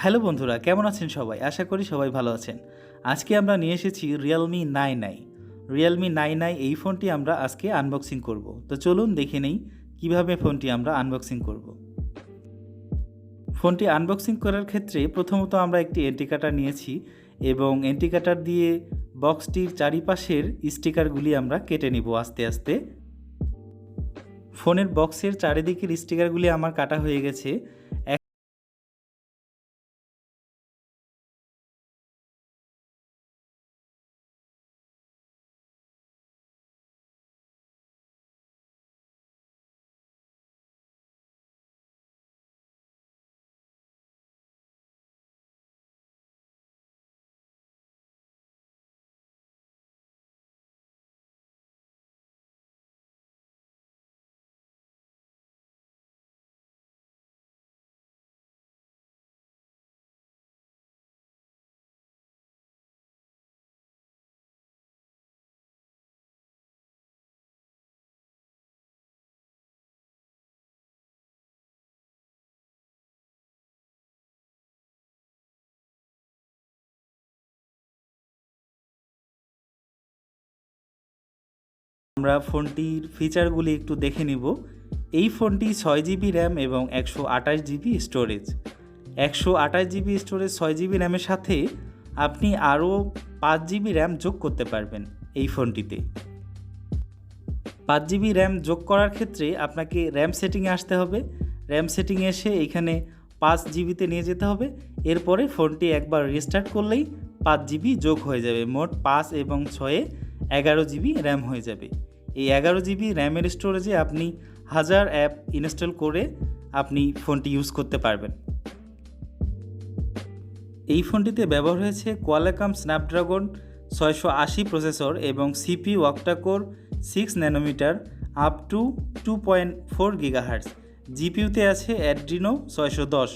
Hello বন্ধুরা, কেমন আছেন সবাই? আশা করি সবাই ভালো আছেন। আজকে আমরা নিয়ে এসেছি Realme 9i। Realme 9i এই ফোনটি আমরা আজকে আনবক্সিং করব। তো চলুন দেখে নেই কীভাবে ফোনটি আমরা আনবক্সিং করব। ফোনটি আনবক্সিং করার ক্ষেত্রে প্রথমত আমরা একটি এন্টি কাটার নিয়েছি এবং এন্টি কাটার দিয়ে বক্সটির চারিপাশের স্টিকারগুলি আমরা কেটে নিব আস্তে আস্তে। ফোনের বক্সের চারিদিকের স্টিকারগুলি আমার কাটা হয়ে গেছে। আমরা ফোনটির ফিচারগুলি একটু দেখে নিব। এই ফোনটি 6GB র্যাম এবং 128GB storage. 128GB storage 6GB র্যামের সাথে আপনি আরও 5GB র্যাম যোগ করতে পারবেন এই ফোনটিতে। 5GB র্যাম যোগ করার ক্ষেত্রে আপনাকে র্যাম সেটিংয়ে আসতে হবে। র্যাম সেটিংয়ে এসে এইখানে 5GBতে নিয়ে যেতে হবে। এরপরে ফোনটি একবার রিস্টার্ট করলেই 5GB যোগ হয়ে যাবে। মোট 5 এবং 6-এ 11GB র্যাম হয়ে যাবে। এই 11GB র্যামের স্টোরেজে আপনি 1000 অ্যাপ ইনস্টল করে আপনি ফোনটি ইউজ করতে পারবেন। এই ফোনটিতে ব্যবহার হয়েছে Qualcomm Snapdragon 680 প্রসেসর এবং CPU Octa-core 6 nanometre up to 2.4 GHz। জিপিইউতে আছে Adreno 610।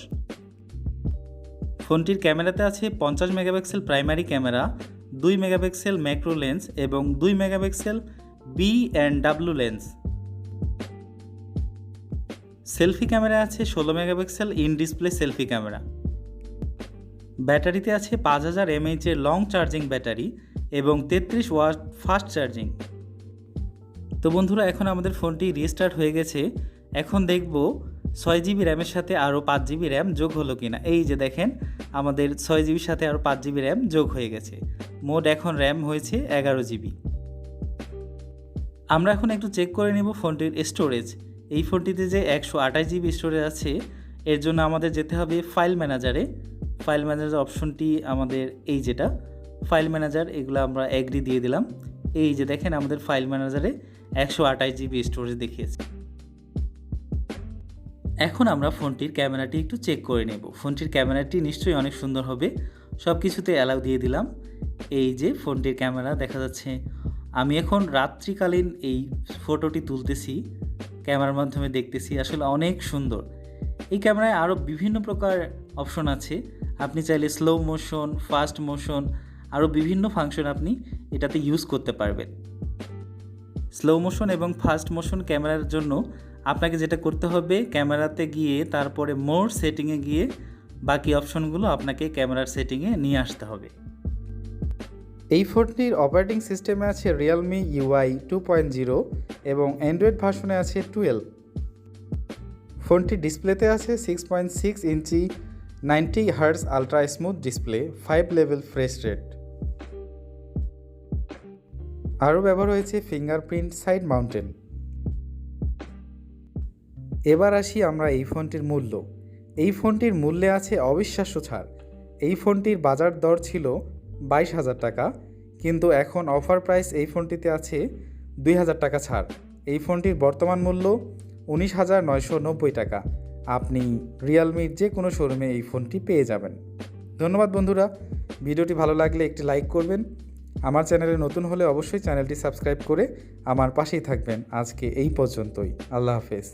ফোনটির ক্যামেরাতে আছে 50 megapixel primary camera, 2 megapixel macro lens এবং 2 megapixel B&W lens. Selfie camera আছে 16 megapixel in display selfie camera. ব্যাটারিতে আছে 5000 mAh এর লং চার্জিং ব্যাটারি এবং 33 ওয়াট ফাস্ট চার্জিং। তো বন্ধুরা, এখন আমাদের ফোনটি রিস্টার্ট হয়ে গেছে। এখন দেখব 6GB র্যামের সাথে আরও 5GB র্যাম যোগ হলো কিনা। এই যে দেখেন, আমাদের 6GBর সাথে আরও 5GB র্যাম যোগ হয়ে গেছে। মোট এখন র্যাম হয়েছে 11GB। আমরা এখন একটু চেক করে নেব ফোনটির স্টোরেজ। এই ফোনটিতে যে 128GB স্টোরেজ আছে, এর জন্য আমাদের যেতে হবে ফাইল ম্যানেজারে। ফাইল ম্যানেজার অপশনটি আমাদের এই যেটা ফাইল ম্যানেজার, এগুলো আমরা এগ্রি দিয়ে দিলাম। এই যে দেখেন, আমাদের ফাইল ম্যানেজারে 128GB স্টোরেজ দেখিয়েছে। এখন আমরা ফোনটির ক্যামেরাটি একটু চেক করে নেব। ফোনটির ক্যামেরাটি নিশ্চয়ই অনেক সুন্দর হবে। সব কিছুতে অ্যালাউ দিয়ে দিলাম। এই যে ফোনটির ক্যামেরা দেখা যাচ্ছে। আমি এখন রাত্রিকালীন এই ফটোটি তুলতেছি, ক্যামেরার মাধ্যমে দেখতেছি, আসলে অনেক সুন্দর। এই ক্যামেরায় আরও বিভিন্ন প্রকার অপশন আছে। আপনি চাইলে স্লো মোশন, ফাস্ট মোশন, আরও বিভিন্ন ফাংশন আপনি এটাতে ইউজ করতে পারবেন। স্লো মোশন এবং ফাস্ট মোশন ক্যামেরার জন্য আপনাকে যেটা করতে হবে, ক্যামেরাতে গিয়ে তারপরে মোর সেটিংয়ে গিয়ে বাকি অপশনগুলো আপনাকে ক্যামেরার সেটিংয়ে নিয়ে আসতে হবে। এই ফোনটির অপারেটিং সিস্টেমে আছে Realme UI 2.0 এবং অ্যান্ড্রয়েড ভার্সনে আছে 12। ফোনটির ডিসপ্লেতে আছে 6.6 ইঞ্চি 90Hz ultra smooth display, 5 level fresh rate. আরও ব্যবহার হয়েছে ফিঙ্গারপ্রিন্ট সাইড মাউন্টেন। এবার আসি আমরা এই ফোনটির মূল্য। এই ফোনটির মূল্যে আছে অবিশ্বাস্য ছাড়। এই ফোনটির বাজার দর ছিল 22,000 টাকা, কিন্তু এখন অফার প্রাইস এই ফোনটিতে আছে 2,000 টাকা ছাড়। এই ফোনটির বর্তমান মূল্য 19,990 টাকা। আপনি রিয়েলমির যে কোনো শোরুমে এই ফোনটি পেয়ে যাবেন। ধন্যবাদ বন্ধুরা, ভিডিওটি ভালো লাগলে একটি লাইক করবেন। আমার চ্যানেলে নতুন হলে অবশ্যই চ্যানেলটি সাবস্ক্রাইব করে আমার পাশেই থাকবেন। আজকে এই পর্যন্তই। আল্লাহ হাফেজ।